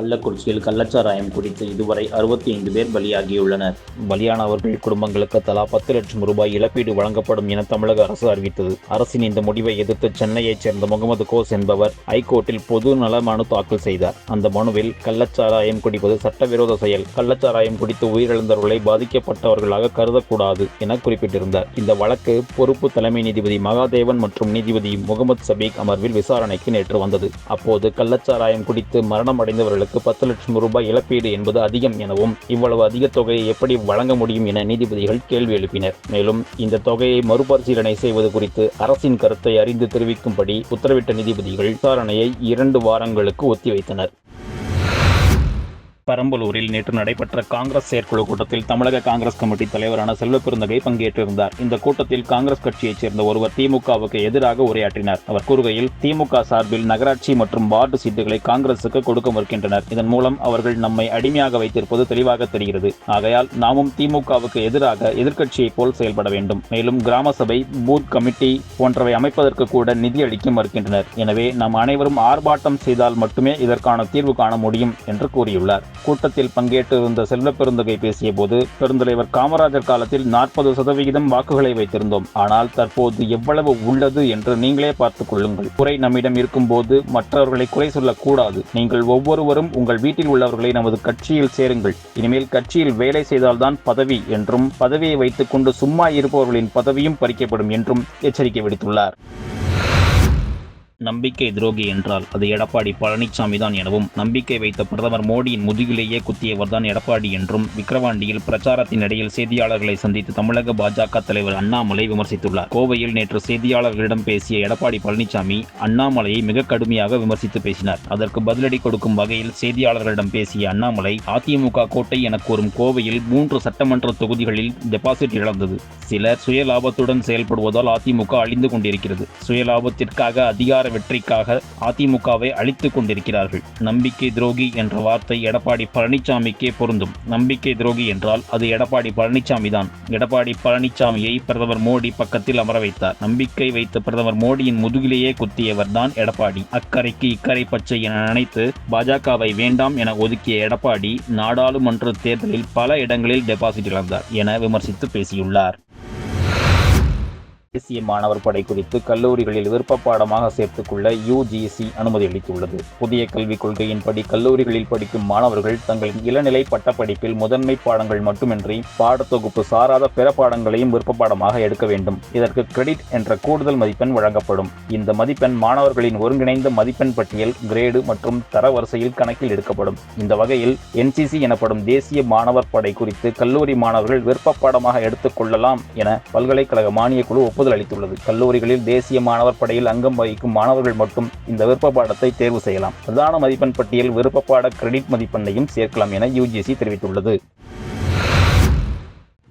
கள்ளக்குறிச்சியில் கள்ளச்சாராயம் குடித்து இதுவரை 65 பேர் பலியாகியுள்ளனர். பலியானவர்கள் குடும்பங்களுக்கு தலா 10 லட்சம் ரூபாய் இழப்பீடு வழங்கப்படும் என தமிழக அரசு அறிவித்தது. அரசின் இந்த முடிவை எதிர்த்து சென்னையைச் சேர்ந்த முகமது கோஸ் என்பவர் ஐகோர்ட்டில் பொது நல மனு தாக்கல் செய்தார். அந்த மனுவில் கள்ளச்சாராயம் குடிப்பது சட்டவிரோத செயல், கள்ளச்சாராயம் குடித்து உயிரிழந்தவர்களை பாதிக்கப்பட்டவர்களாக கருதக்கூடாது என குறிப்பிட்டிருந்தார். இந்த வழக்கு பொறுப்பு தலைமை நீதிபதி மகாதேவன் மற்றும் நீதிபதி முகமது சபீக் அமர்வில் விசாரணைக்கு நேற்று வந்தது. அப்போது கள்ளச்சாராயம் குடித்து மரணம் அடைந்தவர்களுக்கு 10 லட்சம் ரூபாய் இழப்பீடு என்பது அதிகம் எனவும், இவ்வளவு அதிக தொகையை எப்படி வழங்க முடியும் என நீதிபதிகள் கேள்வி எழுப்பினர். மேலும் இந்த தொகையை மறுபரிசீலனை செய்வது குறித்து அரசின் கருத்தை அறிந்து தெரிவிக்கும்படி உத்தரவிட்ட நீதிபதிகள் விசாரணையை 2 வாரங்களுக்கு ஒத்திவைத்தனர். பெரம்பலூரில் நேற்று நடைபெற்ற காங்கிரஸ் செயற்குழு கூட்டத்தில் தமிழக காங்கிரஸ் கமிட்டி தலைவரான செல்வப்பெருந்தகை பங்கேற்றிருந்தார். இந்த கூட்டத்தில் காங்கிரஸ் கட்சியைச் சேர்ந்த ஒருவர் திமுகவுக்கு எதிராக உரையாற்றினார். அவர் கூறுகையில், திமுக சார்பில் நகராட்சி மற்றும் வார்டு சீட்டுகளை காங்கிரசுக்கு கொடுக்க மறுக்கின்றனர். இதன் மூலம் அவர்கள் நம்மை அடிமையாக வைத்திருப்பது தெளிவாக தெரிகிறது. ஆகையால் நாமும் திமுகவுக்கு எதிராக எதிர்க்கட்சியைப் போல் செயல்பட வேண்டும். மேலும் கிராம சபை, பூத் கமிட்டி போன்றவை அமைப்பதற்கு கூட நிதி அளிக்க மறுக்கின்றனர். எனவே நாம் அனைவரும் ஆர்ப்பாட்டம் செய்தால் மட்டுமே இதற்கான தீர்வு காண முடியும் என்று கூறியுள்ளார். கூட்டத்தில் பங்கேற்றிருந்த செல்வப்பெருந்தகை பேசிய போது, பெருந்தலைவர் காமராஜர் காலத்தில் 40% வாக்குகளை வைத்திருந்தோம். ஆனால் தற்போது எவ்வளவு உள்ளது என்று நீங்களே பார்த்துக் கொள்ளுங்கள். குறை நம்மிடம் இருக்கும் போது மற்றவர்களை குறை சொல்லக்கூடாது. நீங்கள் ஒவ்வொருவரும் உங்கள் வீட்டில் உள்ளவர்களை நமது கட்சியில் சேருங்கள். இனிமேல் கட்சியில் வேலை செய்தால்தான் பதவி என்றும், பதவியை வைத்துக் கொண்டு சும்மா இருப்பவர்களின் பதவியும் பறிக்கப்படும் என்றும் எச்சரிக்கை விடுத்துள்ளார். நம்பிக்கை துரோகி என்றால் அது எடப்பாடி பழனிசாமி தான் எனவும், நம்பிக்கை வைத்த பிரதமர் மோடியின் முதுகிலேயே குத்தியவர் தான் எடப்பாடி என்றும் விக்கிரவாண்டியில் பிரச்சாரத்தின் இடையில் செய்தியாளர்களை சந்தித்து தமிழக பாஜக தலைவர் அண்ணாமலை விமர்சித்துள்ளார். கோவையில் நேற்று செய்தியாளர்களிடம் பேசிய எடப்பாடி பழனிசாமி அண்ணாமலையை மிக கடுமையாக விமர்சித்து பேசினார். அதற்கு பதிலடி கொடுக்கும் வகையில் செய்தியாளர்களிடம் பேசிய அண்ணாமலை, அதிமுக கோட்டை என கூறும் கோவையில் 3 சட்டமன்ற தொகுதிகளில் டெபாசிட் இழந்தது. சிலர் சுயலாபத்துடன் செயல்படுவதால் அதிமுக அழிந்து கொண்டிருக்கிறது. சுயலாபத்திற்காக அதிகார வெற்றிக்காக அதிமுகவை அழித்துக் கொண்டிருக்கிறார்கள். நம்பிக்கை துரோகி என்ற வார்த்தை எடப்பாடி பழனிசாமிக்கே பொருந்தும். நம்பிக்கை துரோகி என்றால் அது எடப்பாடி பழனிசாமி தான். எடப்பாடி பழனிசாமியை பிரதமர் மோடி பக்கத்தில் அமர வைத்தார். நம்பிக்கை வைத்த பிரதமர் மோடியின் முதுகிலேயே குத்தியவர் தான் எடப்பாடி. அக்கறைக்கு இக்கரை பச்சை என நினைத்து பாஜகவை வேண்டாம் என ஒதுக்கிய எடப்பாடி நாடாளுமன்ற தேர்தலில் பல இடங்களில் டெபாசிட் இழந்தார் என விமர்சித்து பேசியுள்ளார். தேசிய மாணவர் படை குறித்து கல்லூரிகளில் விருப்ப பாடமாக சேர்த்துக்கொள்ள UGC அனுமதி அளித்துள்ளது. புதிய கல்விக் கொள்கையின்படி கல்லூரிகளில் படிக்கும் மாணவர்கள் தங்களின் இளநிலை பட்டப்படிப்பில் முதன்மை பாடங்கள் மட்டுமின்றி பாடத்தொகுப்பு சாராத பிற பாடங்களையும் விருப்ப பாடமாக எடுக்க வேண்டும். இதற்கு கிரெடிட் என்ற கூடுதல் மதிப்பெண் வழங்கப்படும். இந்த மதிப்பெண் மாணவர்களின் ஒருங்கிணைந்த மதிப்பெண் பட்டியல், கிரேடு மற்றும் தரவரிசையில் கணக்கில் எடுக்கப்படும். இந்த வகையில் NCC எனப்படும் தேசிய மாணவர் படை குறித்து கல்லூரி மாணவர்கள் விருப்ப பாடமாக எடுத்துக் கொள்ளலாம் என பல்கலைக்கழக மானியக் குழு ஒப்புதல் அளித்துள்ளது. கல்லூரிகளில் தேசிய மாணவர் படையில் அங்கம் வகிக்கும் மாணவர்கள் மட்டும் இந்த விருப்ப பாடத்தை தேர்வு செய்யலாம். பிரதான மதிப்பெண் பட்டியல் விருப்ப பாட கிரெடிட் மதிப்பெண்ணையும் சேர்க்கலாம் என UGC தெரிவித்துள்ளது.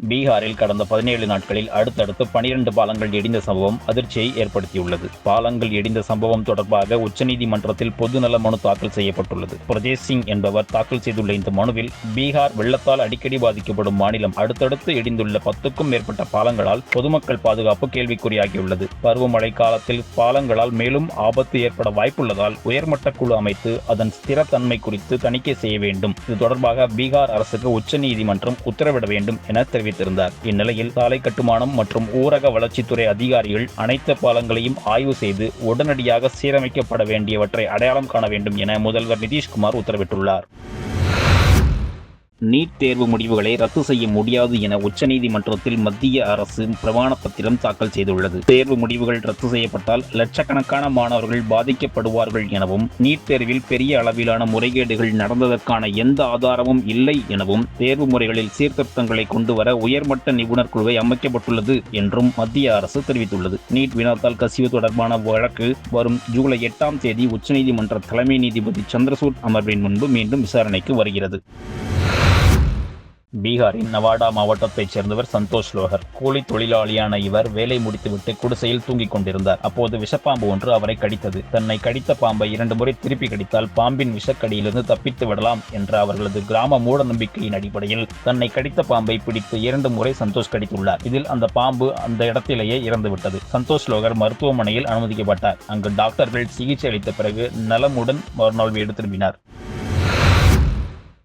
பீகாரில் கடந்த 17 நாட்களில் அடுத்தடுத்து 12 பாலங்கள் இடிந்த சம்பவம் அதிர்ச்சியை ஏற்படுத்தியுள்ளது. பாலங்கள் இடிந்த சம்பவம் தொடர்பாக உச்சநீதிமன்றத்தில் பொதுநல மனு தாக்கல் செய்யப்பட்டுள்ளது. பிரஜேஷ் சிங் என்பவர் தாக்கல் செய்துள்ள இந்த மனுவில், பீகார் வெள்ளத்தால் அடிக்கடி பாதிக்கப்படும் மாநிலம். அடுத்தடுத்து இடிந்துள்ள 10க்கும் மேற்பட்ட பாலங்களால் பொதுமக்கள் பாதுகாப்பு கேள்விக்குறியாகியுள்ளது. பருவமழை காலத்தில் பாலங்களால் மேலும் ஆபத்து ஏற்பட வாய்ப்புள்ளதால் உயர்மட்ட குழு அமைத்து அதன் ஸ்திரத்தன்மை குறித்து தணிக்கை செய்ய வேண்டும். இது தொடர்பாக பீகார் அரசுக்கு உச்சநீதிமன்றம் உத்தரவிட வேண்டும் என தெரிவித்தார். இந்நிலையில் சாலை கட்டுமானம் மற்றும் ஊரக வளர்ச்சித்துறை அதிகாரிகள் அனைத்து பாலங்களையும் ஆய்வு செய்து உடனடியாக சீரமைக்கப்பட வேண்டியவற்றை அடையாளம் காண வேண்டும் என முதல்வர் நிதிஷ்குமார் உத்தரவிட்டுள்ளார். நீட் தேர்வு முடிவுகளை ரத்து செய்ய முடியாது என உச்சநீதிமன்றத்தில் மத்திய அரசு பிரமாண பத்திரம் தாக்கல் செய்துள்ளது. தேர்வு முடிவுகள் ரத்து செய்யப்பட்டால் லட்சக்கணக்கான மாணவர்கள் பாதிக்கப்படுவார்கள் எனவும், நீட் தேர்வில் பெரிய அளவிலான முறைகேடுகள் நடந்ததற்கான எந்த ஆதாரமும் இல்லை எனவும், தேர்வு முறைகளில் சீர்திருத்தங்களை கொண்டுவர உயர்மட்ட நிபுணர் குழுவை அமைக்கப்பட்டுள்ளது என்றும் மத்திய அரசு தெரிவித்துள்ளது. நீட் வினாத்தாள் கசிவு தொடர்பான வழக்கு வரும் ஜூலை 8ஆம் தேதி உச்சநீதிமன்ற தலைமை நீதிபதி சந்திரசூட் அமர்வின் முன்பு மீண்டும் விசாரணைக்கு வருகிறது. பீகாரின் நவாடா மாவட்டத்தைச் சேர்ந்தவர் சந்தோஷ் லோஹர். கூலி தொழிலாளியான இவர் வேலை முடித்துவிட்டு குடிசையில் தூங்கிக் கொண்டிருந்தார். அப்போது விஷப்பாம்பு ஒன்று அவரை கடித்தது. தன்னை கடித்த பாம்பை 2 முறை திருப்பி கடித்தால் பாம்பின் விஷக்கடியிலிருந்து தப்பித்து விடலாம் என்ற அவர்களது கிராம மூட நம்பிக்கையின் அடிப்படையில் தன்னை கடித்த பாம்பை பிடித்து 2 முறை சந்தோஷ் கடித்துள்ளார். இதில் அந்த பாம்பு அந்த இடத்திலேயே இறந்துவிட்டது. சந்தோஷ் லோஹர் மருத்துவமனையில் அனுமதிக்கப்பட்டார். அங்கு டாக்டர்கள் சிகிச்சை அளித்த பிறகு நலமுடன் மறுநாள் வீடு திரும்பினார்.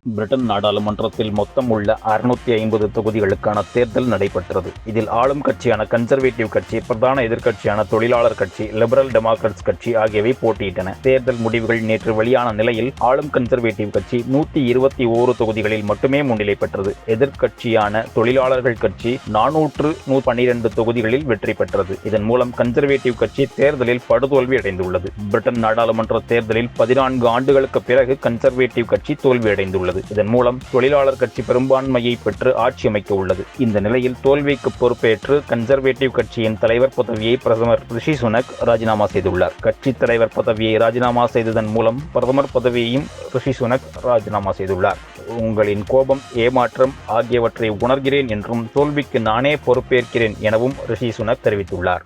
பிரிட்டன் நாடாளுமன்றத்தில் மொத்தம் உள்ள 650 தொகுதிகளுக்கான தேர்தல் நடைபெற்றது. இதில் ஆளும் கட்சியான கன்சர்வேட்டிவ் கட்சி, பிரதான எதிர்க்கட்சியான தொழிலாளர் கட்சி, லிபரல் டெமோக்ராட்ஸ் கட்சி ஆகியவை போட்டியிட்டன. தேர்தல் முடிவுகள் நேற்று வெளியான நிலையில் ஆளும் கன்சர்வேட்டிவ் கட்சி 121 தொகுதிகளில் மட்டுமே முன்னிலை பெற்றது. எதிர்க்கட்சியான தொழிலாளர்கள் கட்சி 412 தொகுதிகளில் வெற்றி பெற்றது. இதன் மூலம் கன்சர்வேட்டிவ் கட்சி தேர்தலில் படுதோல்வி அடைந்துள்ளது. பிரிட்டன் நாடாளுமன்ற தேர்தலில் 14 ஆண்டுகளுக்கு பிறகு கன்சர்வேட்டிவ் கட்சி தோல்வியடைந்துள்ளது. இதன் மூலம் தொழிலாளர் கட்சி பெரும்பான்மையை பெற்று ஆட்சி அமைக்க உள்ளது. இந்த நிலையில் தோல்விக்கு பொறுப்பேற்று கன்சர்வேட்டிவ் கட்சியின் தலைவர் பதவியை பிரதமர் ரிஷி சுனக் ராஜினாமா செய்துள்ளார். கட்சி தலைவர் பதவியை ராஜினாமா செய்ததன் மூலம் பிரதமர் பதவியையும் ரிஷி சுனக் ராஜினாமா செய்துள்ளார். உங்களின் கோபம், ஏமாற்றம் ஆகியவற்றை உணர்கிறேன் என்றும் தோல்விக்கு நானே பொறுப்பேற்கிறேன் எனவும் ரிஷி சுனக் தெரிவித்துள்ளார்.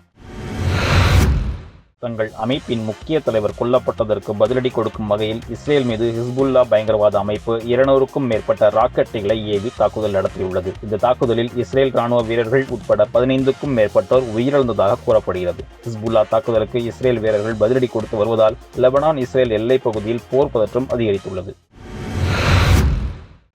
தங்கள் அமைப்பின் முக்கிய தலைவர் கொல்லப்பட்டதற்கு பதிலடி கொடுக்கும் வகையில் இஸ்ரேல் மீது ஹிஸ்புல்லா பயங்கரவாத அமைப்பு 200க்கும் மேற்பட்ட ராக்கெட்டுகளை ஏவி தாக்குதல் நடத்தியுள்ளது. இந்த தாக்குதலில் இஸ்ரேல் ராணுவ வீரர்கள் உட்பட 15க்கும் மேற்பட்டோர் உயிரிழந்ததாக கூறப்படுகிறது. ஹிஸ்புல்லா தாக்குதலுக்கு இஸ்ரேல் வீரர்கள் பதிலடி கொடுத்து வருவதால் லெபனான் இஸ்ரேல் எல்லைப் பகுதியில் போர் பதற்றம் அதிகரித்துள்ளது.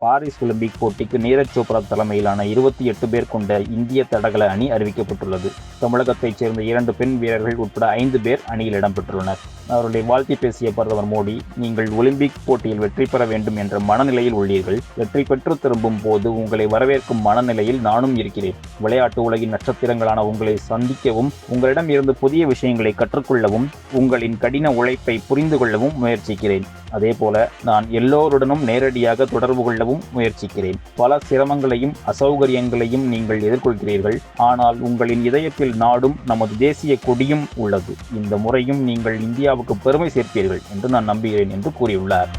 பாரிஸ் ஒலிம்பிக் போட்டிக்கு நீரஜ் சோப்ரா தலைமையிலான 28 பேர் கொண்ட இந்திய தடகள அணி அறிவிக்கப்பட்டுள்ளது. தமிழகத்தைச் சேர்ந்த 2 பெண் வீரர்கள் உட்பட 5 பேர் அணியில் இடம்பெற்றுள்ளனர். அவருடைய வாழ்த்தி பேசிய பிரதமர் மோடி, நீங்கள் ஒலிம்பிக் போட்டியில் வெற்றி பெற வேண்டும் என்ற மனநிலையில் உள்ளீர்கள். வெற்றி பெற்று திரும்பும் போது உங்களை வரவேற்கும் மனநிலையில் நானும் இருக்கிறேன். விளையாட்டு உலகின் நட்சத்திரங்களான உங்களை சந்திக்கவும், உங்களிடம் இருந்து புதிய விஷயங்களை கற்றுக்கொள்ளவும், உங்களின் கடின உழைப்பை புரிந்து கொள்ளவும் முயற்சிக்கிறேன். அதேபோல நான் எல்லோருடனும் நேரடியாக தொடர்பு கொள்ளவும் முயற்சிக்கிறேன். பல சிரமங்களையும் அசௌகரியங்களையும் நீங்கள் எதிர்கொள்கிறீர்கள். ஆனால் உங்களின் இதயத்தில் நாடும் நமது தேசிய கொடியும் உள்ளது. இந்த முறையும் நீங்கள் இந்தியாவுக்கு பெருமை சேர்ப்பீர்கள் என்று நான் நம்புகிறேன் என்று கூறியுள்ளார்.